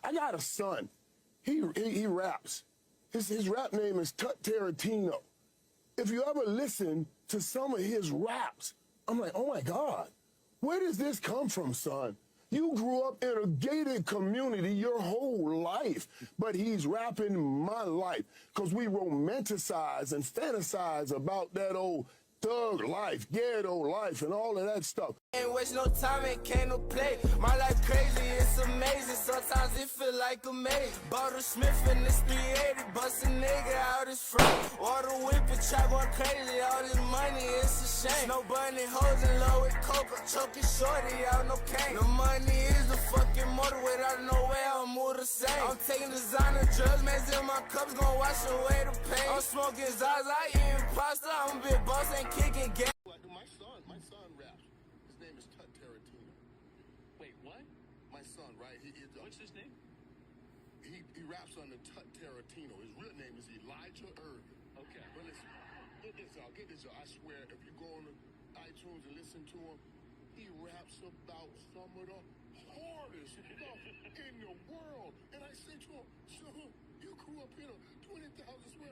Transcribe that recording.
I got a son. He raps. His rap name is Tut Tarantino. If you ever listen to some of his raps, I'm like, oh my God, where does this come from, son? You grew up in a gated community your whole life, but he's rapping my life because we romanticize and fantasize about that old thug life, ghetto life, and all of that stuff. Ain't waste no time, ain't came to play. My life crazy, it's amazing. Sometimes it feel like a maze. Bought a Smith and it's 380. Bust a nigga out his front. Water whipping, trap going crazy. All this money, it's a shame. No bunny hoes in love with coke. I'm choking shorty out, no cane. The money is the fucking motor. Without no way, I'll move the same. I'm taking designer drugs, man, in my cups, gon' wash away the pain. I'm smoking Zaza, eating pasta. I'm a big boss, ain't kicking game. My son raps. His name is Tut Tarantino. Wait, what? My son, right? What's his name? He raps under Tut Tarantino. His real name is Elijah Irving. Okay. But listen, get this out. I swear, if you go on iTunes and listen to him, he raps about some of the hardest stuff in the world. And I say to him, son, you grew up in a 20,000 square